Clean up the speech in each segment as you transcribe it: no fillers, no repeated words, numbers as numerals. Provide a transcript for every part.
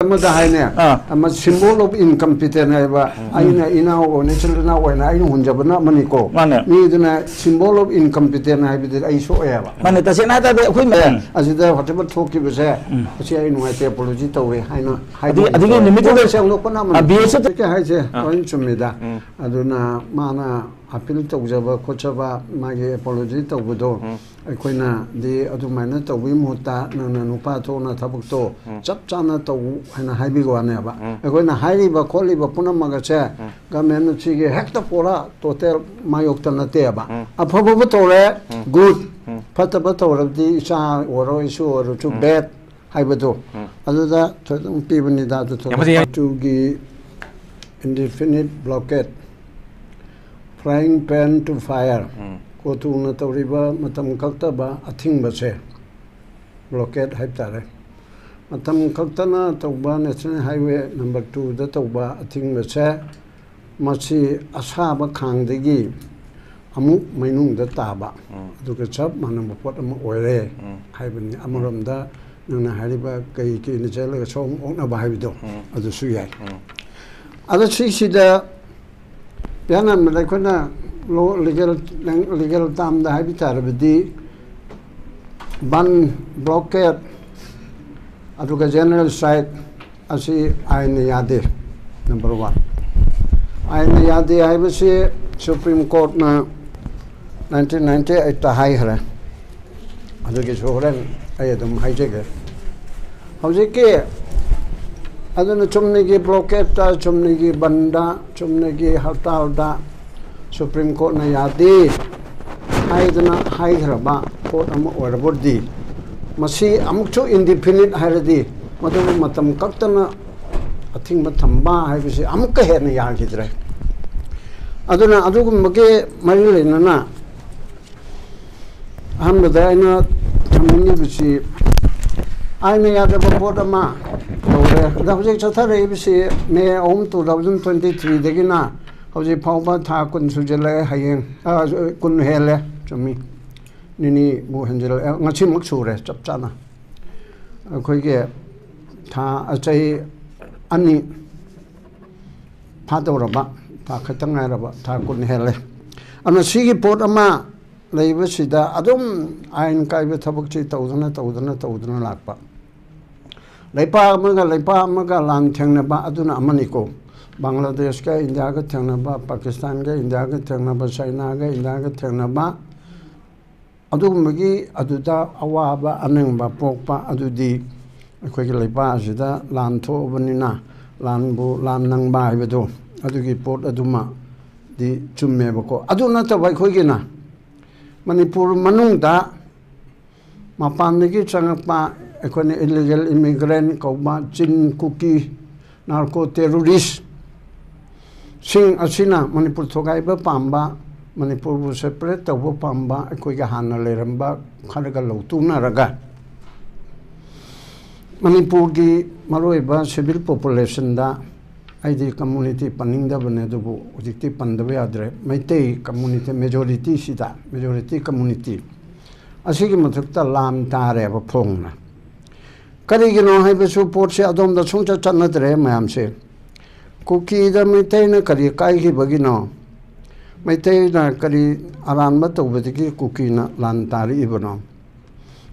amada haine ama symbol of incompetence haiba aina ina o ne childna o na aina hunjabna maniko ni duna symbol of incompetence haibidi ai so eba mane ta sena ta be khoi me asida hotel thoki bese asi ai nuai te apology tawe haina adigi limit de se lo pana man abuse ke haise oin chumida aduna mana appeal tawjaba khochaba mage apology tawbudo aikoina di adumaina tawi muta nana nupa thona thabuk to chap chana taw haina haibi gwane ba aikoina hairi ba kholi ba puna maga che gamen chi ge hekta pora total mayok ta nate ba aphobo ba tore good phata ba torabdi cha oro isu oro to bad haibado aduda pibani da to gi indefinite blockade frying pan to fire ko tu na tawriba matam kakta ba athing ba se blockade haitare matam kakta na tawba national highway number 2 da tawba athing ba se machi asa ba khang degi amu mainung da ta ba duka chap manam pot am oire haibani amaram da nana hariba kai ki ni jela chom ongna ba haibido adu su yai ada chi da piana me lekona legal tam da habitar bidi ban blockade aduga general strike asi aina yade number 1 aina yade haibasi supreme court na 1998 ta hai hara aduga soren ayadum haijege haujeke aduna chumnigi blockade ta chumnigi banda chumnigi hartal da supreme court na yadi haidana haidhraba court am orabodi masi amukchu independent hairadi madu matam kaktana athing mathamba haibisi amukka hena yagidre aduna adugumge marilena hamda ina thamni bisi aina yadaba court ama da hojik chathare bisi me om 2023 degina hojik phawba tha kun sujele hayeng kun hele chumi nini bu henjel ngachi mak sure chap chana khoi ge tha achai ani phadoraba tha khatang ngaraba tha kun hele ana sigi pot ama leiba sida adum ain kaibe thabuk chi tawdana lakpa leipa amaga lan thengnaba aduna amaniko Bangladesh ka India ka thengnaba Pakistan ka India ka thengnaba China ka India ka thengnaba adumagi aduda awaba anengba pokpa adudi akhoi leipa asida lan thobanina lanbu lan nangba haibado adugi port aduma di chummebako aduna tabai khoi gina Manipur manungda mapandagi changakpa ekone illegal immigrant kauba chin kuki narco terrorist sing asina Manipur thogai ba pamba Manipur bu separate tawo pamba ekoi ga hana leramba kharaga lotuna raga Manipur gi maroi ba civil population da ID community paninda bane dubu ujikti pandabe adre maitei community majority sida majority community asigi mathukta lam tare ba phongna karigino haibesu porse adom da chungcha chanadre mayamse kuki da maitei na kari kai gi bagino maitei na kari aran ma tobedigi kuki na lan tari ibano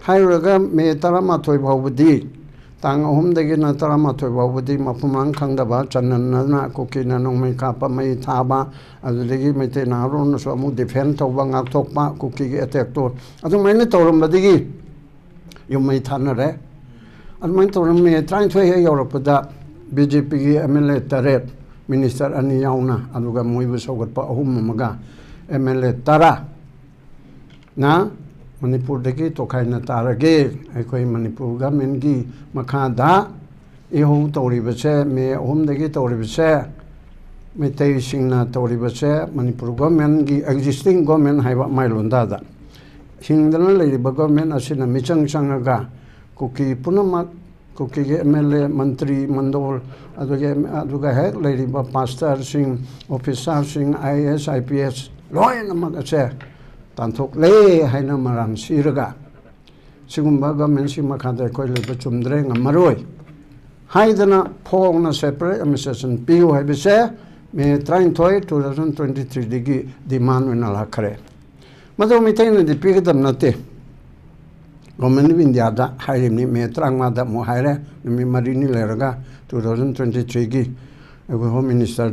hairaga me tarama thoi bhaubdi tang ahum dagi na tarama thoi bhaubdi mapumang khangdaba channa na kuki na nongmai kapa mai thaba adudagi maitei na ron so amu defend tawba ngak thokpa kuki gi attack to adu maine toram badigi yumai thanare admain toram me train thoi he europada BJP gi MLA taret minister ani yauna aduga moibu sogat pa ahum maga MLA tara na Manipur dagi tokai na tarage ekoi Manipur government gi makhada eho toribase me ahum dagi toribase metei singna toribase Manipur government gi existing government haiba mailonda da hingdana leiba government asina michang changaga kuki punamak kuki ge MLA mantri mandol aduga he leiba pastor sing officer sing IAS IPS loina magase tanthok le haina maram siraga sigumba government si makhada koi le chumdre ngamaroi 하이드나 포옹나 세퍼레이트 애미니스트레이션 피우 하이비세 매 트라인토이 2023 디기 디만 위나라 카레 마도 미테는 디 피게담 나테 government India हाईनी मे त्रांगमाद हाईरे नुमी मरीनी लेरगा 2023 की home minister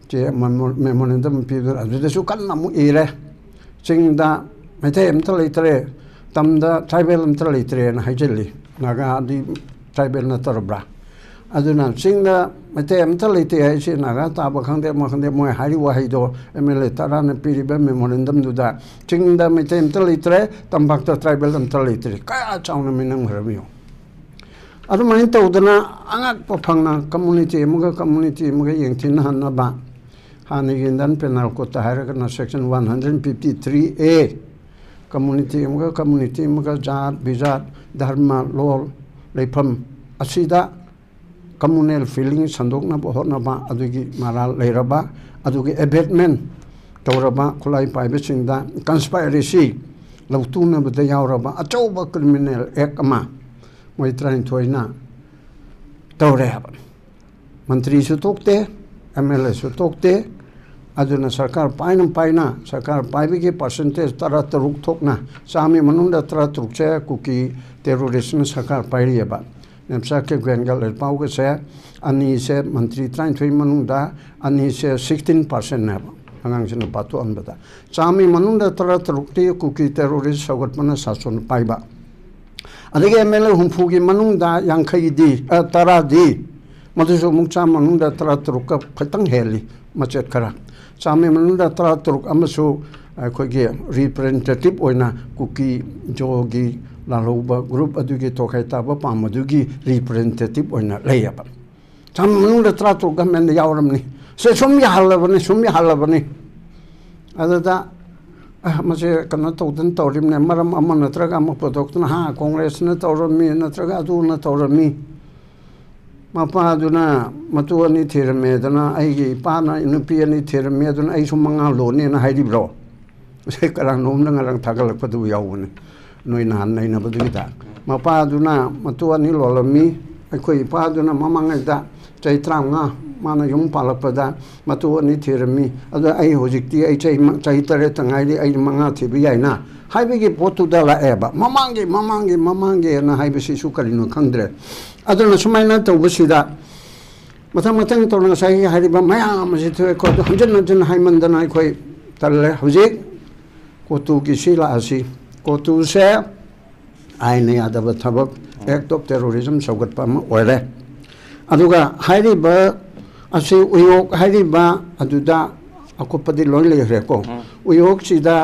चे memorandum पीदर अदुदसु कन्ना मु इरे चिंगदा मैथे एमता लेतरे तमदा tribal एमता लेतरे न हाइजली नागा दि tribal न तरब्रा अदुना चिंगदा मैथे एमता लेते हाइसे नागा ताब खंदे मोय हारी वाहिदो एमएलए तारा न पीरिबे मेमोरेंडम दुदा चिंगदा मैथे एमता लेतरे तंबाक्ता ट्राइबल एमता लेतरे कया चाउना मिनंग हरमियो अदु माइन तौदना अंगक पफंगना कम्युनिटी मुगा यंगथिन हन्नबा हानिगी इंदन पेनल को ताहरगना सेक्शन 153A कम्युनिटी मुगा जात बिजात धर्म लोल लेफम असिदा कम्युनल फीलिंग संदोकना होनबा अदुगी मारा लेरबा अदुगी एबेटमेंट तौरबा खुलाई पाइबसिंदा कंस्पायरेसी लौतुना बदा यावरबा अचौबा क्रिमिनल एक्ट अमा मोय ट्राइन थोइना तौरे हबन मंत्री सु तोकते एमएलए सु तोकते अदुना सरकार पाइना सरकार पाइबगी परसेंटेज तरा तरुक थोकना सामी मनुंदा तरा तरुक से कुकी टेररिस्ट सरकार पाइरियबा नेमसा के ग्रेनगल पाउगे से अनि से मंत्री ट्राइन थोइ मनुंदा अनि से 16% ने अंगांगसिन पातो अनबदा सामी मनुंदा तरा तरुकते कुकी टेररिस्ट सगतमना सासन पाइबा अदगे एमएलए हुंफुगी मनुंदा यांखैदी तरादी मधुसु मुक्चा मनुंदा तरा तरुक खतंग हेली मचेत खरा सामी मनुंदा तरा तरुक अमसु अखोगे रिप्रेजेंटेटिव ओइना कुकी जोगी लालोबा ग्रुप अदुगी तोखाय ताबा पामदुगी रिप्रेजेंटेटिव ओइना लेयबा सामी मनुंदा तरा तरुक गमेन यावरमनी से सुम याहलबनी अददा मसे कनो तौदन तौरिमने मरम अमा नत्रगा अमा पदोक्तन हा कांग्रेस न तौरमी नत्रगा अदु न तौरमी मपा अदुना मतु अनि थिरमेदना आइगी पाना नुपी अनि थिरमेदना आइसु मंगा लोने न हाइदिब्रो से करा नोमन ngरang थागलकपदु यावने नोइ नहान नैना बदुगिदा मपा अदुना मतु अनि लोलमी अखोइ पा अदुना ममंगदा चैत्रांगा माना युम पालकपदा मतु अनि थिरमी अदु आई होजिक्ति आई चै तरे तंगाइदि आई मंगा थिबि याइना हाइबेगी पोतुदा लाएबा ममांगे ना हाइबेसि सु करिनो खंद्रे अदुना सुमाइना तौबसिदा मथंग तौना साइ हारिबा मयाम सि थोय को हंजन हाइमंदना अखोइ तल्ले होजिक कोतु की सिला असि कोतु से आइन यादब थबक एक्ट ऑफ टेररिज्म सौगतपा म ओइरे अदुगा हारिबा असे उयोग हारिबा अदुदा अकोपदि लोन लेरेको उयोग सिदा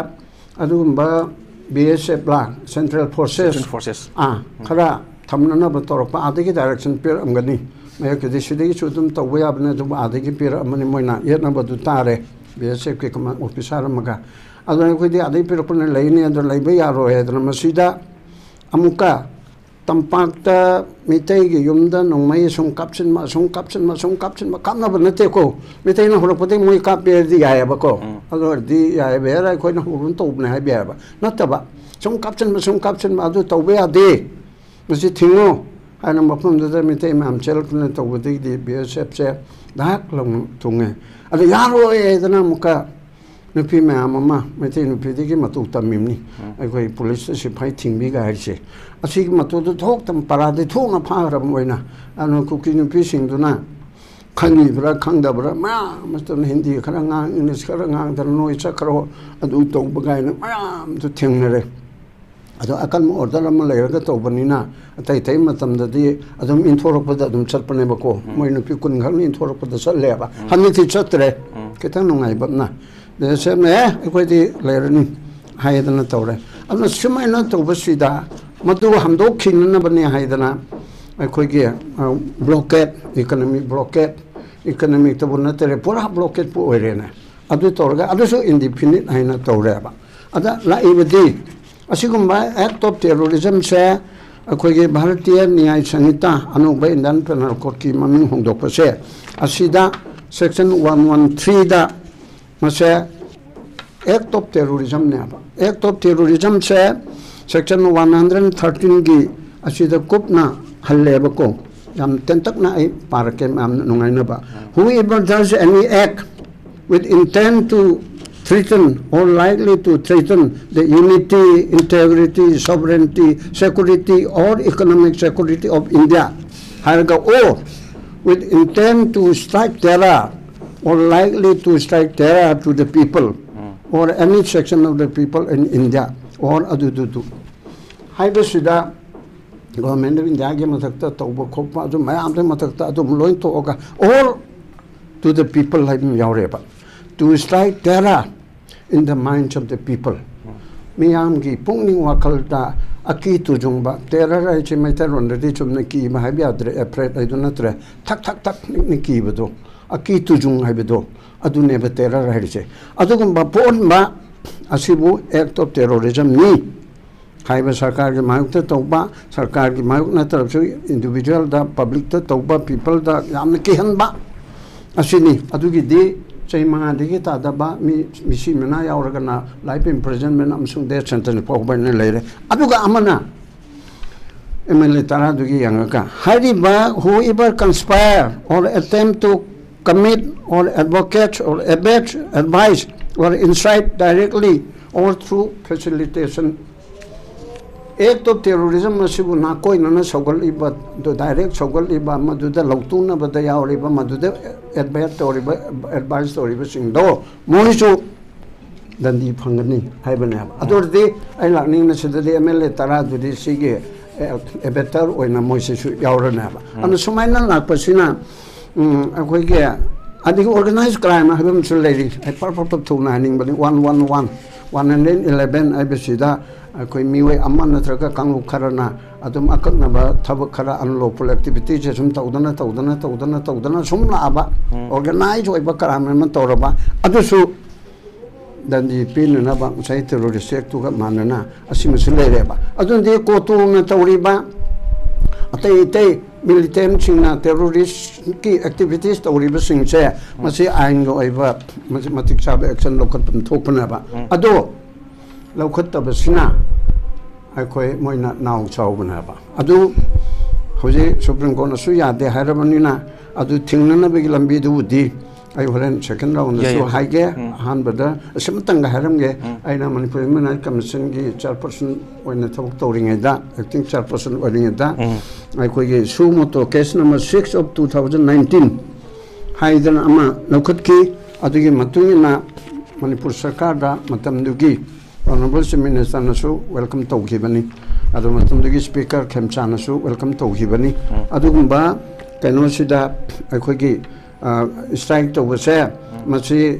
अदुगुम्बा बीएसएफ ला सेंट्रल फोर्सेस खरा थमनना बतोरपा आदगी डायरेक्शन पेर अमगनी मयकदि सिदगी सुदुम तौबा याबने दुम आदगी पेर अमनि मोइना येना बदु तारे बीएसएफ के कमा ऑफिसर अमगा अदुना कोइदि आदि पेर पुन लेने अदु लेबे यारो हेदना मसिदा अमुका तंपाक्ता मितैगी युमदा नोंमै सुम कापसिन मा कापना बनते को मितैना होरपदे मोय कापेरदि यायबको अदुरदि यायबेरा कोइना हुरुन तौबने हायबेबा नतबा सुम कापसिन मा अदु तौबे यादे मसि थिंगो हाना मफमदुदा मितै माम चेलकने तौबदि बीएसएफ से दाक लंग थुंगे अदु यारो एदना मुका नुपी मैम मैथी नुपीदी मतु तमीमनी अखोई पुलिस सिपाही थिंबीगा हाइसे असिग मतुदु थोक्तम परादि थोना फारम ओइना अनु कुकी नुपीसिंगदुना खंगीब्रा खंगदब्रा मैम मस्तन हिंदी खरा ngang इंग्लिश खरा ngang दर नोइ चखरो अदु तौबगाइना मैम दु थिंगनरे अदु अकल म ऑर्डर अम लेरगा तौबनिना अतै तै मतमददि अदुम इनथोरपदा अदुम चटपनेबको मोइ नुपी कुन खल इनथोरपदा चलेबा हन्नि थि चतरे केता नुंगाइबना देशे में अखोइदि लेरनी हाइदना तौरे अदुना सुमाइना तौबसिदा मदु हमदो खिननबने हाइदना अखोइगे ब्लॉकेट इकोनॉमिक तबु नतरे पूरा ब्लॉकेट पु ओइरेना अदु तौरगा अदुसु इंडिपेंडेंट हाइना तौरेबा अदा लाइबदि असिगुम्बा एक्ट ऑफ टेररिज्म से अखोइगे भारतीय न्याय संहिता अनुबा इंडियन पेनल कोड की ममिंग होंदोपसे असिदा सेक्शन 113 दा मसे एक्ट ऑफ टेररिज्म ने एक्ट ऑफ टेररिज्म से सेक्शन 113 की असिदा कुपना हल्लेबको yam tentak na ay para kay nungay na ba. Whoever does any act with intent to threaten or likely to threaten the unity, integrity, sovereignty, security or economic security of India, or with intent to strike terror or likely to strike terror to the people or any section of the people in India or adududu. Haibasida government of India matakta tauba khopa adu mayam de matakta adu loin to oga or to the people like yaureba to strike terror in the minds of the people. Miyam gi pungning wakalta aki tu jungba terror ai che meter on the ditch of Niki Mahabiadre apret I do not re tak Niki bedo aki tu jung habedo adu never terror heriche adugumba pon ba asibu act of terrorism ni Haiba Sarkar ki mayuk ta tauba Sarkar ki mayuk na taraf se individual da public ta tauba people da yamna kihan ba asini adugi di say mga digi ta da ba misi mina yauraga na life imprisonment amsung death sentence po ba na leire aduga amana MLA tara dugi yangaka hariba whoever conspire or attempt to commit or advocate or abet advise or incite directly or through facilitation act of terrorism masibu na koi na sogal iba do direct sogal iba maduda lautuna bada yauriba maduda advert or advice or sing do moisu dandi phangani haibane adordi ai lakning na sidade MLA tara dudi sige better oina moisu yaurana ba anu sumaina lakpasina akoi ge adig organized crime habam sulleri ai parpap thuna ning bani 111 111 ai besida koi miwe amman na traga kanglu kharana adum akakna ba thabak khara unlawful activity je sum taudana sumna aba organize oi ba karam man toraba adusu dandi pin na ba sai terrorist act tu ga manana asim sulere ba adun de ko tu na tawriba atai militant chingna terrorist ki activities tawriba singche masi ain go oi ba masi matik sab action lokat pam thopna ba ado laukat tabasina akoi moina naung chaubana ba adu hoje supreme court na su yade harabanina adu thingnana begi lambi du di ai horen second round so haige han bada samtang haramge aina manipur human commission gi chairperson oina thok toring da acting chairperson oring da ai koi ge sumoto case number 6 of 2019 haidan ama laukat ki adu gi matungina manipur sarkar da matam dugi Honorable Minister nasu welcome to Gibani. Adu matum dugi Speaker Kemcha nasu welcome to Gibani. Adu gumba kano sida akogi strike to wase masi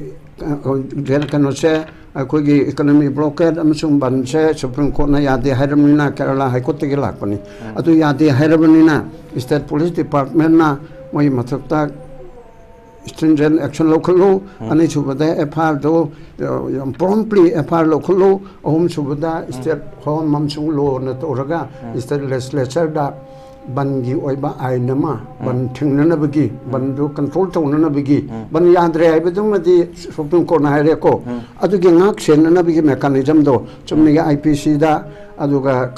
gel kano se akogi economy blockade amasung ban se Supreme Court na yade haramina Kerala High Court ge lakpani. Adu yade haramina State Police Department na moi mathakta stringent action local law ani subada FR do promptly FR local law subada state home mamsung law na toraga state legislature da bangi oiba ainama ban thingnana bagi ban do control tawna bagi ban yadre ai bedum di Supreme Court na haire ko adugi ngak senna bagi mechanism do chumni IPC da aduga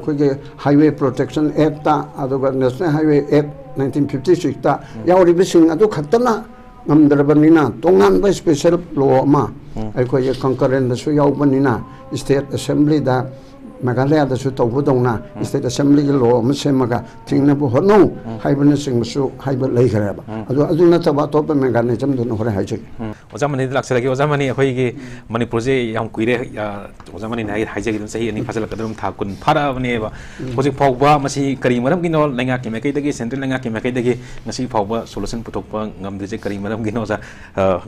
koge highway protection act ta aduga national highway act 1956 ta yauri bising adu khattana ngamdrabanina tongan ba special law ma ai ko ye concurrent su yaubanina state assembly da Meghalaya da su tawbudongna state assembly law ma semaga tingna bu hono haibana sing su haiba leikhara ba adu na taba to ba mechanism do no hore haije ozamani laksalagi ozamani khoi gi manipur je yam kuire ozamani nai haije gi sahi ani phasal kadrum tha kun phara bane ba hojik phawba masi kari maram gi no lenga ki mekai dagi central lenga ki mekai dagi ngasi phawba solution puthokpa ngamde je kari maram gi no za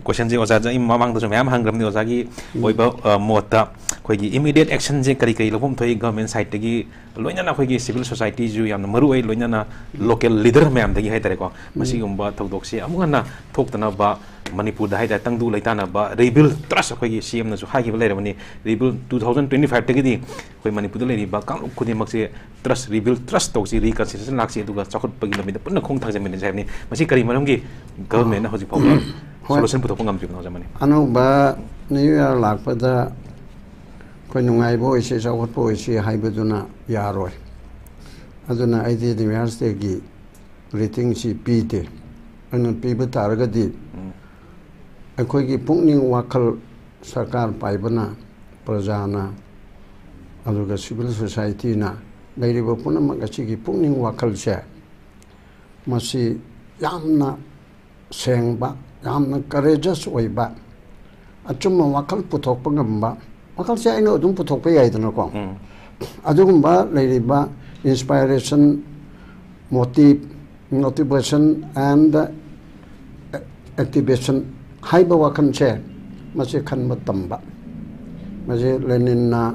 question je oza ja im mamang do mayam hangram ni oza gi oiba mota khoi gi immediate action je kari kari lobom thoi government side tagi loina na khoi gi civil society ju yam maru ai loina na local leader mayam dagi hai tare ko masi gumba thodokse amuna thoktana ba Manipur da haida tangdu laitana ba rebuild trust khoi gi CM na su hagi bale ramani rebuild 2025 tagi di khoi Manipur da leri ba kang khudi makse trust rebuild trust to si reconstruction laksi duga chakot pagi lamida punna khong thang jamene jaimni masi kari maram gi government na hoji phok solution puthok ngam jibna jamani anu ba new year lakpa da khoi nungai bo ise chawat bo ise haibaduna yaroi aduna id university gi rating ꯁꯤ ꯄꯤꯗꯦ ꯑꯩꯅ ꯄꯤꯕ ꯇꯥꯔꯒꯗꯤ ꯑꯩꯈꯣꯏꯒꯤ ꯄꯨꯛꯅꯤꯡ ꯋꯥꯈꯜ ꯁꯔꯀꯥꯔ ꯄꯥꯏꯕꯅ ꯄ꯭ꯔꯖꯥꯅ ꯑꯗꯨꯒ ꯁꯤꯚꯤꯜ ꯁꯣꯁꯥꯏꯇꯤꯅ ꯂꯩꯔꯤꯕ ꯄꯨꯝꯅꯃꯛ ꯑꯁꯤꯒꯤ ꯄꯨꯛꯅꯤꯡ ꯋꯥꯈꯜꯁꯦ ꯃꯁꯤ ꯌꯥꯝꯅ ꯁꯦꯡꯕ ꯌꯥꯝꯅ ꯀꯔꯦꯖꯁ ꯑꯣꯏꯕ ꯑꯆꯨꯝꯕ ꯋꯥꯈꯜ ꯄꯨꯊꯣꯛꯄ ꯉꯝꯕ ꯋꯥꯈꯜꯁꯦ ꯑꯩꯅ ꯑꯗꯨꯝ ꯄꯨꯊꯣꯛꯄ ꯌꯥꯏꯗꯅꯀꯣ ꯑꯗꯨꯒꯨꯝꯕ ꯂꯩꯔꯤꯕ inspiration, motivation and activation haiba wakan che mase khanba tamba mase Lenin na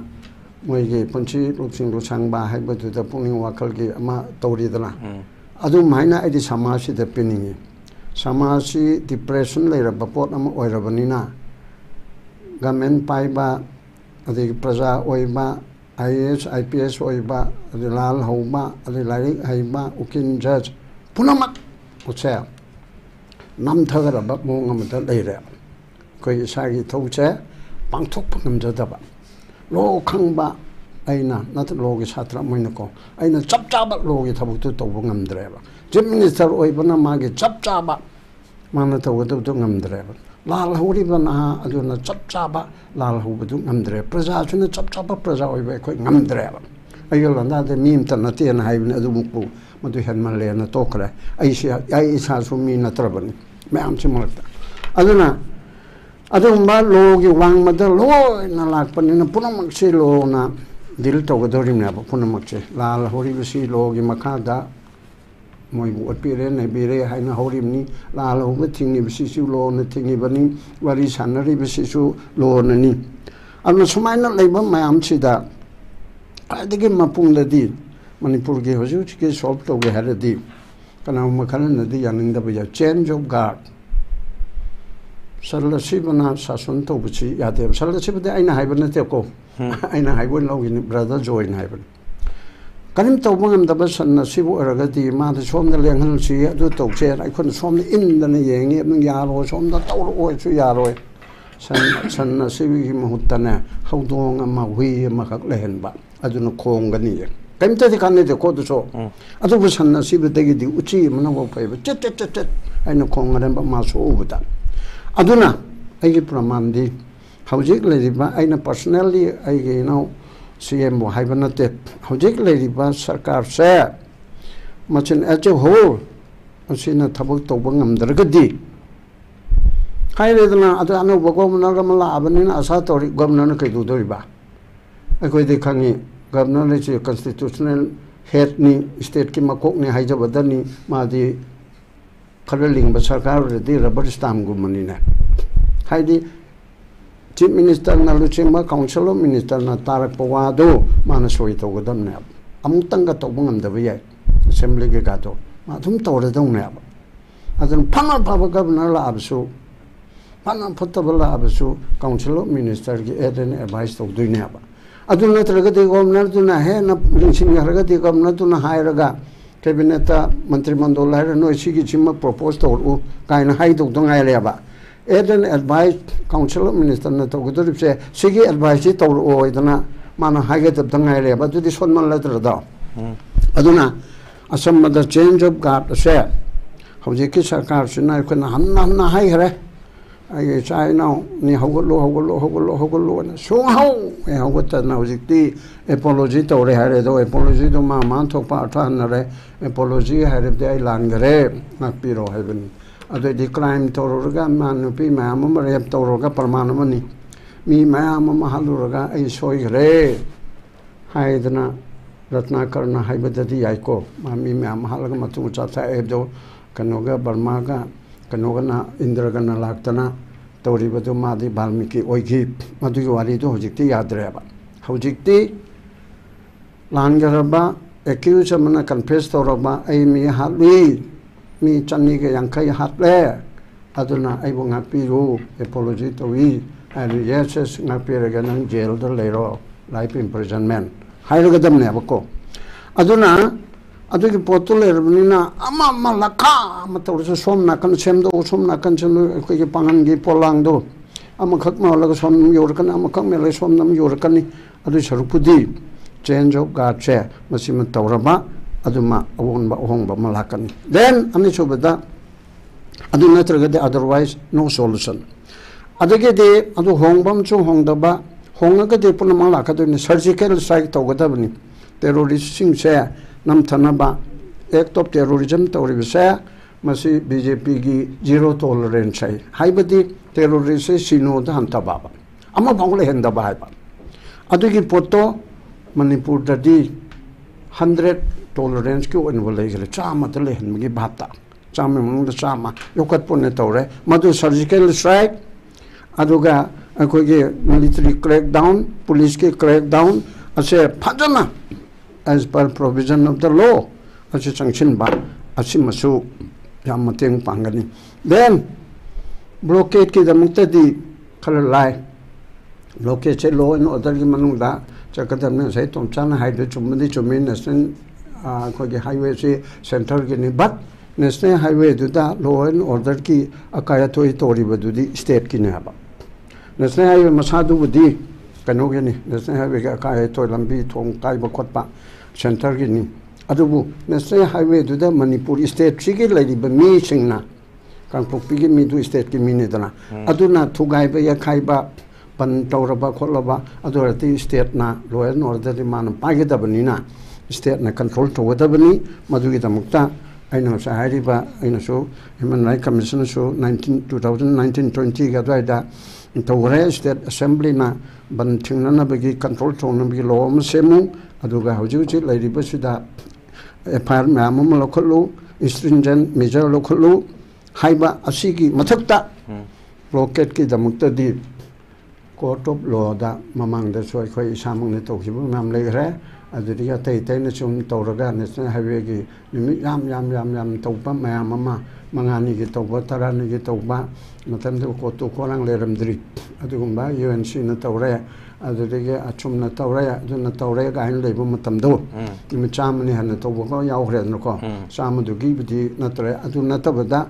moigi punchi luksing lusang ba haiba tu da pungning wakal gi ama tawri dana adu maina edi samasi da piningi samasi depression le raba pot ama oirabanina gamen paiba adi praja oiba IAS, IPS oiba, adi lal hauba, adi larik haiba, ukin judge, punamak uche nam thagaraba mo ngamda leire koi isagi thauche pangthok pangamjadaba lo khangba aina nat lo gi satra moina ko aina chap chaba lo gi thabuk tu tawba ngamdreba chief minister oibana magi chap chaba mana tawdu tu ngamdreba lal huribana aduna chap chaba lal hubudu ngamdre praja chuna chap chaba praja oiba koi ngamdreba ayolanda de mimta natena haibne adu mukpu madu henman le na tokre ai isa sumi na trabani mayam chimalta aduna adumba logi wang mada lo na lakpani na punamak si lo na dil togadorim na punamak si lal horibasi logi makada moi buat pire na bire hai na horim ni lal hoba tingi bisi su lo na tingi bani wari sanari bisi su lo na ni aduna sumai na leiba mayam si da adigi mapung da di Manipur ke hoju ke solve to ge hare di kana makhan na di yaning da bya change of guard sarla sibana sasun to buchi ya de sarla sibde aina haibana te ko aina haibon lo ni brother join haibon kanim to bangam da basan na sibu araga di ma da som da lenghal si adu to che ai khon som in da ne yengi nung ya ro som da to ro chu ya ro san na sibi mahutana haudong ama hui ma khak lehen ba aduna khong ga ni ꯀꯩꯝꯇꯗꯤ ꯀꯥꯟꯅꯗꯦ ꯀꯣꯗꯨꯁꯨ ꯑꯗꯨꯕꯨ ꯁꯟ ꯑꯁꯤꯕꯗꯒꯤꯗꯤ ꯎꯆꯤ ꯑꯃꯅꯕꯨ ꯐꯩꯕ ꯆꯠ ꯆꯠ ꯆꯠ ꯆꯠ ꯑꯩꯅ ꯈꯣꯡꯒꯗꯕ ꯃꯥꯁꯨ ꯎꯕꯗ ꯑꯗꯨꯅ ꯑꯩꯒꯤ ꯄ꯭ꯔꯃꯥꯟꯗꯤ ꯍꯧꯖꯤꯛ ꯂꯩꯔꯤꯕ ꯑꯩꯅ ꯄꯔꯁꯣꯅꯦꯜꯂꯤ ꯑꯩꯒꯤ ꯏꯅꯥꯎ CMꯕꯨ ꯍꯥꯏꯕ ꯅꯠꯇꯦ ꯍꯧꯖꯤꯛ ꯂꯩꯔꯤꯕ ꯁꯔꯀꯥꯔꯁꯦ ꯃꯆꯤꯟ ꯑꯦꯖ ꯑꯦ ꯍꯣꯜ ꯑꯁꯤꯅ ꯊꯕꯛ ꯇꯧꯕ ꯉꯝꯗ꯭ꯔꯒꯗꯤ ꯍꯥꯏꯔꯦꯗꯅ ꯑꯗꯨ ꯑꯅꯧꯕ ꯒꯣꯕꯔꯅꯔ ꯑꯃ ꯂꯥꯛꯑꯕꯅꯤꯅ ꯑꯁꯥ ꯇꯧꯔꯤ ꯒꯣꯕꯔꯅꯔꯅ ꯀꯩꯗꯧꯗꯣꯔꯤꯕ ꯑꯩꯈꯣꯏꯗꯤ ꯈꯪꯉꯤ Governor is a constitutional head ni state ki makok ni haijabadani madi kharaling ba sarkar redi rubber stamp gumani na haidi chief minister na luchima council of minister na tarak pawado mana soi to godam na amutang ga to bangam da yai assembly ge ga to ma thum to re dong na adun phana phaba governor la absu phana photable la absu council of minister gi advice to duine ba adu natragadi governor tu na hai na ringsin haragadi governor tu na hai raga cabinet mantri mandol hai no isi gi chimma propose to u kaina hai dog dong ai le ba eden advice council minister na to gudurip se sigi advice to o idana mana hai ga dab dong ai le ba tu di sonman la tra da aduna asam mada change of guard se hauji ki sarkar sina khona hanna hai hare ai sai now ni hogolo na so how e hogota na hojikti apology to re hare do apology do ma man thok pa tha na re apology hare de ai lan gare na piro haven ado di crime to ro ga man pi ma ma re to ro ga parman mani mi ma ma halu ga ai soi gare haidna ratna karna haibadadi yaiko ma mi ma hal ga matu cha sa e do kanoga barma ga kanoga indra na laktana tawribadu madi balmiki oigi madugi wari do hojikti yadreba hojikti langaraba accuse amana confess toraba ai mi halui mi channi ge yankai hatle aduna ai bunga piru apology to wi and yes ngapira ga nang jail do lero life imprisonment hairogadam ne bako aduna adugi potuler nina ama malaka matawso somna kan semdo somna kan chenu ko ge pangan gi polang do ama khak ma la som yor kan ama khak me le som nam yor kan ni adu sarupudi change of guard che masim tawraba aduma awonba ohongba malakan then ani chubada adu natragade otherwise no solution adage de adu hongbam chu hongdaba hongagade punama lakaduni surgical strike tawgadabni terrorist sing se namthanaba act of terrorism tawribse masi BJP gi zero tolerance hai haibadi terrorist sino da hantaba ama bangle hendaba haiba adugi poto manipur dadi 100 tolerance ki on wala gele chama tale hen gi bata chama mung da chama yokat ponne tawre madu surgical strike aduga akoge military crackdown police ki crackdown ase phajana as per provision of the law ase sanction ba ase masu yam mateng pangani then blockade ki damukta di khalalai blockade che law and order ki manung da chakadam sai tom chana haide chumdi chumin national koge highway se center ki ni but national highway du da law and order ki akaya thoi tori badudi state ki ne ba national highway masadu budi kano ki ni national highway ka akaya thoi lambi thong kai ba khotpa center ki ni adubu national highway du da manipur state chi ki lai ba mi singna kangpokpi ki mi du state ki mi ne dana aduna thugai ba ya khai ba pan tauraba kholaba adorati state na law and order di man pagedabani na state na control tawdabani madugi damukta aina sa hariba aina so human rights commission so 2019-20 ga daida tawre state assembly na ban thingna na bagi control tawna bagi law ma semu aduga hauji lairiba sida FIR mamam lokolu stringent measure lokolu haiba asigi mathakta blockade ki damukta di court of law da mamang da so khoi samang ne tawkibu mam legre aduriga tai na chum tawraga national highway gi nimi yam tawpa mayam mama mangani gi tawba tarani gi tawba matam de ko to ko lang leramdri adugumba UNC na tawre aduriga achum na tawre aduna tawre ga hin leibu matam do nimi chamani han tawba ko yawre no ko samudu gi bidi natre aduna tabada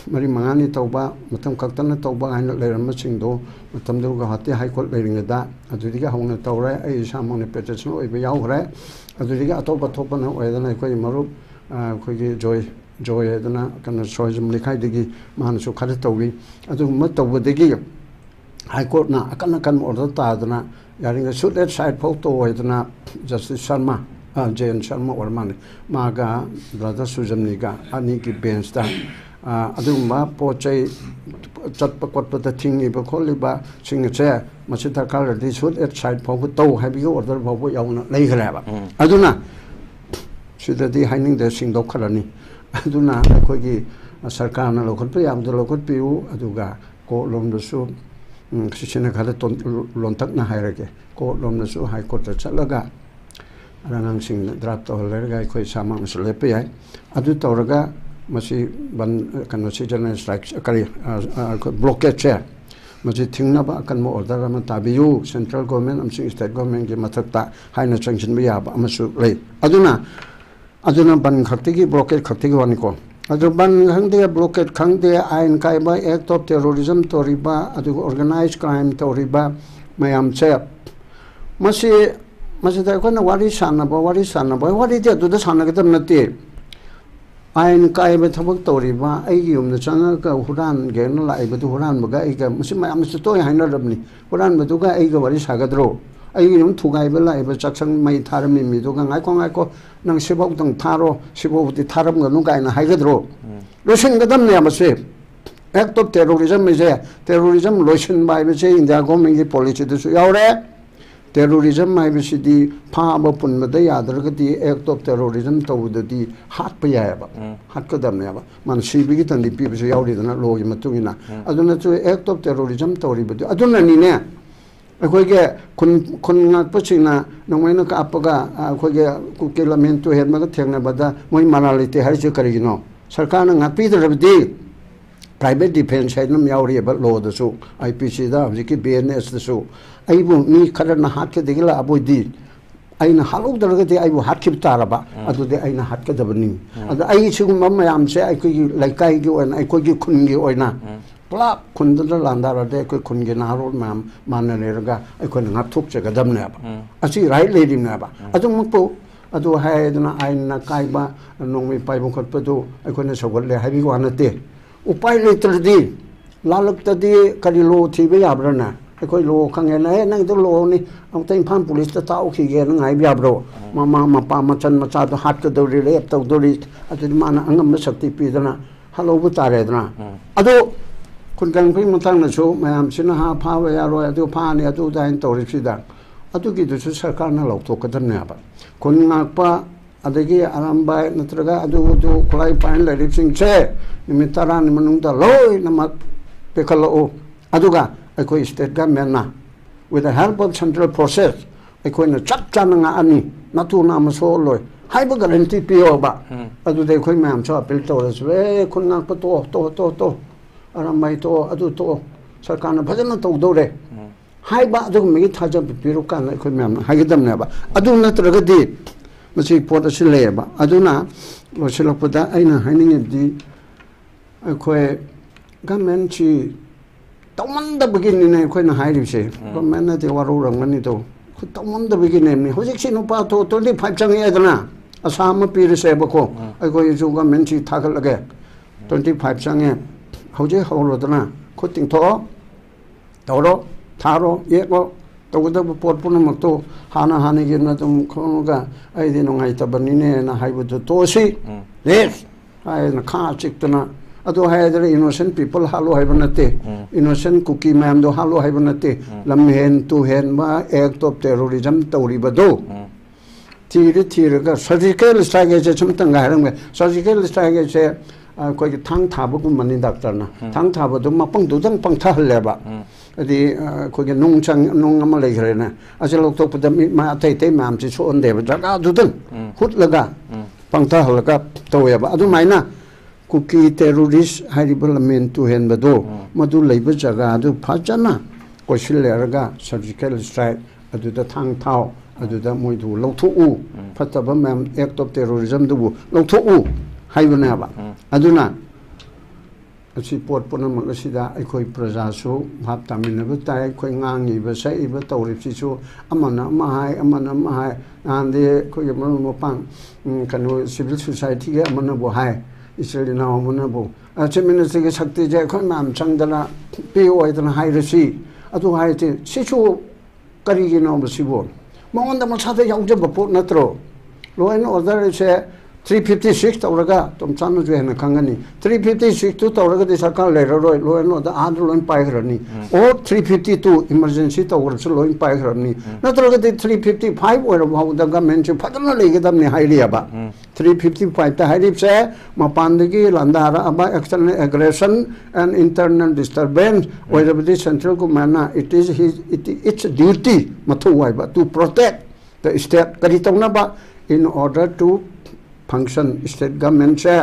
mari mangani tawba matam kaktana tawba hain leiram singdo matam do ga hati high court leiringa da aduriga hongna tawre ai samang ne petition oi ba yawre aduriga atoba thopa na oidana koi maru koi gi joy adana kana soijum likhai digi man su khada tawi adu mat tawba digi high court na akan order ta adana yaringa shoot that side photo oidana justice Sharma Jayan Sharma warmane maga brother Sujamni ga ani ki bench da aduma pochai chatpa kotpa ta thingi ba kholi ba singche masita kal di shoot at side photo to habi order photo yauna lei khara ba aduna sida di haining de sing dok kharani aduna khogi sarkar na lokot pe am de lokot piu aduga ko lom do su sisina khala ton lontak na hairage ko lom na su high court chalaga rangang sing draft to lerga khoi samang su lepe ai adu tawraga masi ban kan masi general strike kari blockade che masi thingna ba kan mo order ma tabiu central government amsing state government ge mathakta haina sanction bi ya ba amasu lei aduna ban khaktigi blockade khaktigi wani ko adu ban hangde blockade khangde ain kai ba act of terrorism toriba adu organized crime toriba mayam che masi da ko na wari sana ba wari de adu da sana ga tam nati ain kai ba thabak toriba ai gi umna changa ka huran ge no lai ba du huran ba ga ai ga masi mayam se to haina rabni huran ba du ga ai ga wari sagadro ai gi um thugai ba lai ba chaksang mai tharam mi du ga ngai ko nang sibok tang tharo sibok ti tharam ga nu ga na haigadro lotion ga dam ne amase act of terrorism me je terrorism lotion bai be je india government gi policy du su yaure terrorism mai be sidi pha ba pun ma da yadar ga di act of terrorism to du di hat pa ya ba hat ka dam ne ba man si bi gi tan di pi be yauri da na lo gi matungina aduna chu act of terrorism to ri ba aduna ni ne akoge kun ngak pachina nongmaina ka apaga akoge ku kelamento herma ga thengna bada moi manalite har che karigino sarkar na ngapi darabdi private defense hai nam yauri ba law da su IPC da ki BNS da su aibu ni khara na hat ke digila abodi aina haluk darga de aibu hat khip taraba adu de aina hat ka dabani adu ai chigum mamma yam se ai ko laikai gi on ai ko gi khun gi oina pla khundra landara de ko khunge narol mam manane raga ai ko ngap thuk che gadam ne ba asi right lady ne ba adu mpo अदु हायदना आइनना काइबा नोंमि पाइबो खतपदु अखोना सौगले हाइबि वानते उपाय लेत्रदि लालक्तदि करि लो थिबे याब्रना अखोय लो खंगेना हे नंग दु लो नि अमते Imphal police ता ताउ खिगे नंग हाइबि याब्रो मामा मपा मचन मचा दो हाट दौरि रेप तौ दौरि अदु माना अंगम शक्ति पिदना हलोबु तारेदना अदु कुनगंग फि मतंगनसु मयाम सिना हा फावे यारो अदु फाने अदु दाइन तौरिसिदा अदुगी दुसु सरकारना लौथोकदनयाबा कुनगाकपा अदगी आरामबाय नत्रगा अदु खुलाई पाइन लाइरिबसिंगसे निमित 10 नि मनुंगदा लोइनमक पेखलो अदुगा अखोय स्टेट गवर्नमेंटना with the help of central process अखोयना चप चानंगा अनि नतुना मसो लोय हाइबा गारंटी पियोबा अदु दे अखोय मैम सो अपील तौरसवे कुनगाकपा तो आरामबाय तो अदु तो सरकारना फजना तौदोरे हाइबा अदुग मिगी थाजा पिरो कान अखोय मैम हाइगदमनेबा अदु नत्रगदि मसी पोट असि लेबा अदुना लोसिलपदा आइना हाइनिंगदि अखोय गवर्नमेंट ची तमंद बगिने अखोयना हाइरिसे गवर्नमेंट ना ते वारो रंगनी तो तमंद बगिने नि होजिक नुपा तो 25 चंगे अदना असाम पिरसे बको अखोय जु गवर्नमेंट ची थागल लगे 25 चंगे होजे हौरोदना खुतिंग थो तौरो थारो येको तौगदब पोट पुनमक्तो हाना हानिगे न तुम खोगा आइदि नोंगाइ तबनिने ना हाइबुदु तोसी लेस हाय न खा चिक्तना अदो हायदर इनोसेंट पीपल हालो हाइबा नते इनोसेंट कुकी मैम दो हालो हाइबा नते लमहेन तु हेन बा एक्ट ऑफ टेररिज्म तौरिबदो थीरगा सर्जिकल स्ट्राइक जे चमतंग हारंग सर्जिकल स्ट्राइक जे कोई थांग थाबगुमनि डॉक्टरना थांग थाबदो मपंग दुदंग पंगथा हल्लेबा अदि कोई नुंग चंग नुंग अमा लेखरेना असे लोकतोपदा मा अतै तै मैम से सोनदेब जगा दुदंग हुटलगा पंगथा हलगा तोयबा अदु माइना कुकी टेररिस्ट हाइरिबल मेन तु हेनबदो मदु लेब जगा अदु फजना कोशिलेरगा सर्जिकल स्ट्राइक अदुदा थांग थाव अदुदा मोइदु लौथोउ फतबा मैम एक्ट ऑफ टेररिज्म दुबु लौथोउ हाइबनाबा अदुना असी पोट पुनमक असिदा अखोय प्रजासु भाब तामिनबा ताय अखोय ngangiba saiba तौरिबसिसु अमना महाय अमना महाय आंदे अखोय मपang कनो सिविल सोसाइटी के अमना बो हाय इसलिना अमना बो चीफ मिनिस्टर के शक्ति जे अखोय नाम संगदना पे ओइदना हायरसी अदु हायते सिसु करिगिनो बसिबो मंगोंदा मसादे याउजब पोट नत्रो लॉ एंड ऑर्डर से 356 तौरगा तुम चानु जो है ना खंगनी 356 तो तौरगा दे सरकार ले रोय लोय नो द आदर लोइन पाइखरनी ओ 352 इमरजेंसी तौर से लोइन पाइखरनी नतरगा दे 355 ओर भाउ द गवर्नमेंट से फदना लेगदम ने हाइलियाबा 355 ता हाइलिप से मपानदगी लंदारा अबा external aggression and internal disturbance or बदि central government it is its duty मथु वाइबा टू प्रोटेक्ट द स्टेट करि तौनाबा in order to function state government से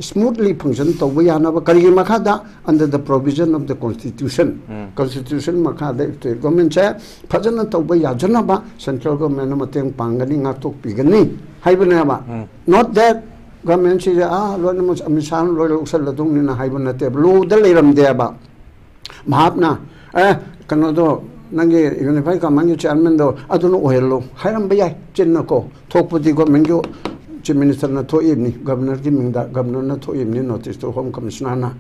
smoothly function तो वो याना बा करिए मखादा under the provision of the constitution constitution मखादा state government से फजन तो वो याजना बा central government मतेंग पांगनी ngatok pigani हाइबने बा not that government से लोन मस अमिसान लोन उसल लदुंग निना हाइबने ते लो दले रम दे बा भावना कनो दो नंगे यूनिफाइड कमांड चेयरमैन दो अदुनो ओहेलो हायरम बयाय चिन्ना को थोकपुदी गवर्नमेंट जो चीफ मिनिस्टर न थोइबनी गवर्नर की मिंदा गवर्नर न थोइबनी नोटिस तो होम कमिश्नर ना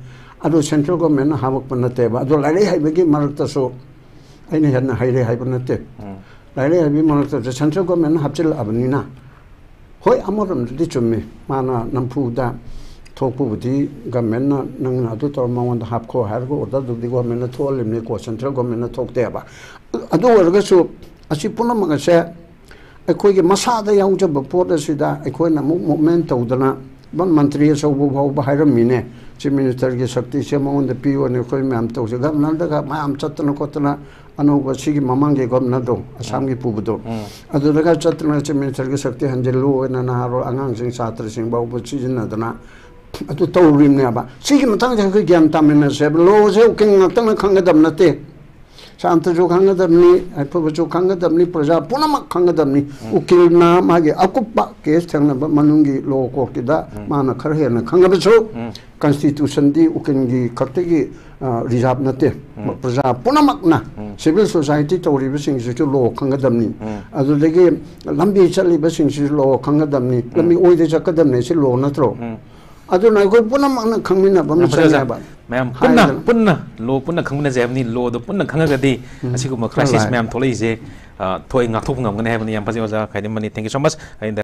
अदु सेंट्रल गवर्नमेंट ना हावक पनतेबा अदु लाइले हाइबगी मरक्तसो आइने हन हाइरे हाइबनते लाइले हाइबी मरक्तसो सेंट्रल गवर्नमेंट हाबचिल अबनिना होय अमरम दि चुम्मे माना नमफुदा थोकपुदी गवर्नमेंट ना नंग अदु तोर मावन हाबखो हारगो ऑर्डर दुदी गवर्नमेंट ना थोलिमने को सेंट्रल गवर्नमेंट ना थोकतेबा अदु वर्गसु असि पुनमगसे अखोई मसाद याउजब पोट असिदा अखोइना मूवमेंट तौदना बन मंत्री सौबु भाव हाइरमीने चीफ मिनिस्टर की शक्ति से मौन पीओने अखोई ma'am तौसे governor ma'am Chatna खोतना अनौब सिगी ममांगे governor दो असम की पुबदो अदुदगा चतना चीफ मिनिस्टर की शक्ति हंजलो ना नारो अंगांग छात्र सिंह बाबू सिजनदना अदु तौरिमनेबा सिगी मतंग जे ज्ञान तामिन से लो से उकिंग नतंग खंगदम नते शांतजो खांगदमनी अफबजो खांगदमनी प्रजा पुनमक खांगदमनी उकिलना मागे अकुप्पा केस थंगनब मनुंगी लो कोर्टिदा माना खर हेना खांगबजो कॉन्स्टिट्यूशन दी उकिलगी खक्तगी रिजर्व नते प्रजा पुनमकना सिविल सोसाइटी तौरीबसिंगसु लो खांगदमनी अदुदगी लंबी चलीबसिंगसु लो खांगदमनी लंबी ओइदे चकदमने से लो नत्रो अदुना कोई पुनमकना खांगमिना बम चंगबा मैम पुन्ना लो पुन्ना खंगना जेबनी लो दो पुन्ना खंगगदी असिगुम क्राइसिस मैम थोलैसे थोय ngakthop ngamgane habani yam phaji oja khaidimani thank you so much